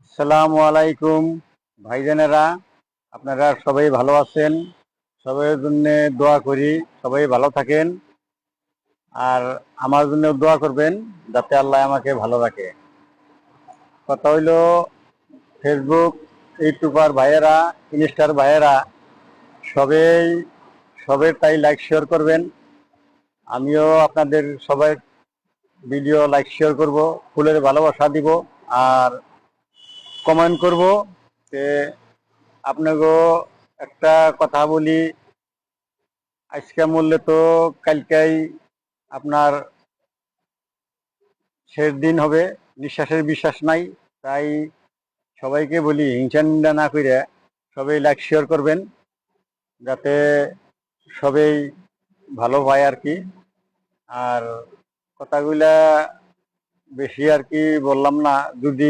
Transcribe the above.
আসসালামু আলাইকুম ভাইজানেরা, আপনারা সবাই ভালো আছেন? সবার জন্য দোয়া করি, সবাই ভালো থাকেন। আর আমার জন্য দোয়া করবেন যাতে আল্লাহ আমাকে ভালো রাখে। কথা হইল, ফেসবুক, ইউটিউবার ভাইয়েরা, ইনস্টার ভাইয়েরা সবাই সবের তাই লাইক শেয়ার করবেন। আমিও আপনাদের সবাই ভিডিও লাইক শেয়ার করব, ফুলের ভালোবাসা দিব আর কমেন্ট করব। যে আপনাকে একটা কথা বলি, আজকে মূল্যে তো কালকেই আপনার শেষ দিন হবে, নিঃশ্বাসের বিশ্বাস নাই। তাই সবাইকে বলি, হিংসা নিন্দা না করে সবাই লাইক শেয়ার করবেন যাতে সবাই ভালো পায় আর কি। আর কথাগুলা বেশি আর কি বললাম না, যদি